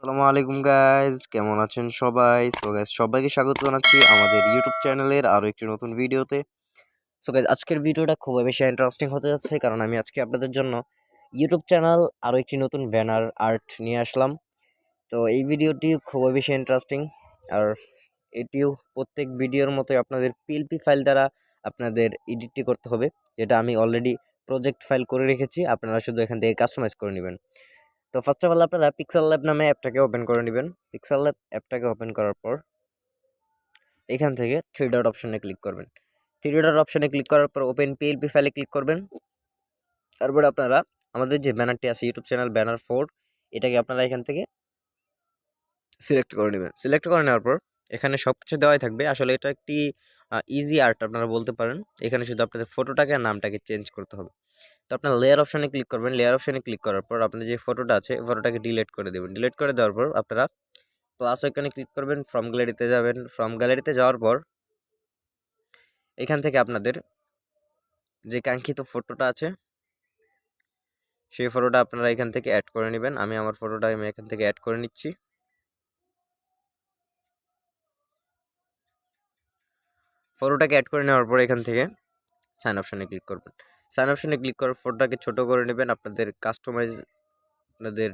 আসসালামু আলাইকুম গাইজ, কেমন আছেন সবাই? সো গাইজ, সবাইকে স্বাগত জানাচ্ছি আমাদের ইউটিউব চ্যানেলের আরো একটি নতুন ভিডিওতে। সো গাইজ, আজকের ভিডিওটা খুবই বেশি ইন্টারেস্টিং হতে যাচ্ছে, কারণ আমি আজকে আপনাদের জন্য ইউটিউব চ্যানেল আরো একটি নতুন ব্যানার আর্ট নিয়ে আসলাম। তো এই ভিডিওটি খুবই বেশি ইন্টারেস্টিং, আর এটিও প্রত্যেক ভিডিওর মতোই আপনাদের পিএলপি ফাইল দ্বারা আপনাদের এডিটটি করতে হবে, যেটা আমি অলরেডি প্রজেক্ট ফাইল করে রেখেছি। আপনারা শুধু এখান থেকে কাস্টমাইজ করে নেবেন। তো ফার্স্ট অফ অল আপনারা pixellab নামে অ্যাপটাকে ওপেন করে নেবেন। pixellab অ্যাপটাকে ওপেন করার পর এখান থেকে থ্রি ডট অপশনে ক্লিক করবেন। থ্রি ডট অপশনে ক্লিক করার পর ওপেন পিএলপি ফাইলে ক্লিক করবেন। তারপরে আপনারা আমাদের যে ব্যানারটি আছে ইউটিউব চ্যানেল ব্যানার 4, এটাকে আপনারা এখান থেকে সিলেক্ট করে নেবেন। সিলেক্ট করে নেওয়ার পর এখানে সব কিছু দেওয়াই থাকবে। আসলে এটা একটি ইজি আর্ট আপনারা বলতে পারেন। এখানে শুধু আপনাদের ফটোটাকে আর নামটাকে চেঞ্জ করতে হবে। তো আপনার লেয়ার অপশনে ক্লিক করবেন। লেয়ার অপশনে ক্লিক করার পর আপনার যে ফটোটা আছে ফটোটাকে ডিলিট করে দেবেন। ডিলিট করে দেওয়ার পর আপনারা প্লাস আইকনে ক্লিক করবেন, ফ্রম গ্যালারিতে যাবেন। ফ্রম গ্যালারিতে যাওয়ার পর এখান থেকে আপনাদের যে কাঙ্ক্ষিত ফটোটা আছে সেই ফটোটা আপনারা এখান থেকে অ্যাড করে নেবেন। আমি আমার ফটোটা এখান থেকে অ্যাড করে নিচ্ছি। ফটোটাকে অ্যাড করে নেওয়ার পর এখান থেকে সাইন অপশনে ক্লিক করবেন। সাইন অপশনে ক্লিক করার ফটোটাকে ছোট করে নেবেন। আপনাদের কাস্টমাইজ আপনাদের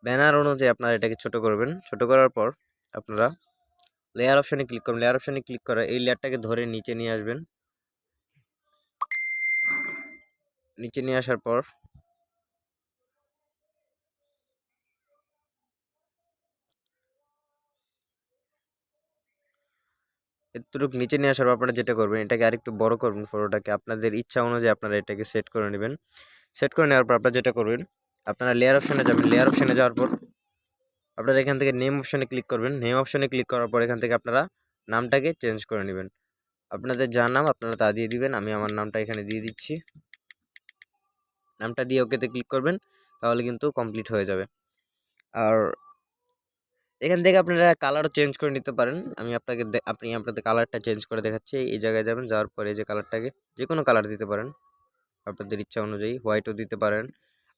ব্যানার অনুযায়ী আপনারা এটাকে ছোট করবেন। ছোট করার পর আপনারা লেয়ার অপশনে ক্লিক করবেন। লেয়ার অপশনে ক্লিক করে এই লেয়ারটাকে ধরে নিচে নিয়ে আসবেন। নিচে নিয়ে আসার পর এতটুকু নিচে নিয়ে আসার পর আপনারা যেটা করবেন, এটাকে আরেকটু বড় করবেন। ফটোটাকে আপনাদের ইচ্ছা অনুযায়ী আপনারা এটাকে সেট করে নেবেন। সেট করে নেওয়ার পর আপনারা যেটা করবেন, আপনারা লেয়ার অপশনে যাবেন। লেয়ার অপশনে যাওয়ার পর আপনারা এখান থেকে নেম অপশনে ক্লিক করবেন। নেম অপশনে ক্লিক করার পর এখান থেকে আপনারা নামটাকে চেঞ্জ করে নেবেন। আপনাদের যার নাম আপনারা তা দিয়ে দিবেন। আমি আমার নামটা এখানে দিয়ে দিচ্ছি। নামটা দিয়ে ওকেতে ক্লিক করবেন, তাহলে কিন্তু কমপ্লিট হয়ে যাবে। আর এখান থেকে আপনারা কালারও চেঞ্জ করে নিতে পারেন। আমি আপনাদের কালারটা চেঞ্জ করে দেখাচ্ছি। এই জায়গায় যাবেন, যাওয়ার পরে যে কালারটাকে যে কোনো কালার দিতে পারেন আপনাদের ইচ্ছা অনুযায়ী। হোয়াইটও দিতে পারেন,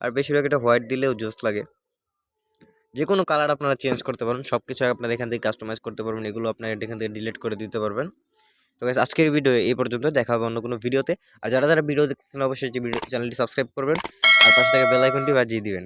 আর বেশিরভাগ এটা হোয়াইট দিলেও জোস লাগে। যে কোনো কালার আপনারা চেঞ্জ করতে পারেন। সব কিছু আপনারা এখান থেকে কাস্টমাইজ করতে পারবেন। এগুলো আপনারা এখান থেকে ডিলিট করে দিতে পারবেন। তো গাইস, আজকের ভিডিও এই পর্যন্ত। দেখা হবে অন্য কোনো ভিডিওতে। আর যারা যারা ভিডিও দেখতেছেন অবশ্যই চ্যানেলটি সাবস্ক্রাইব করবেন, আর পাশে থেকে বেল আইকনটি বাজিয়ে দিবেন।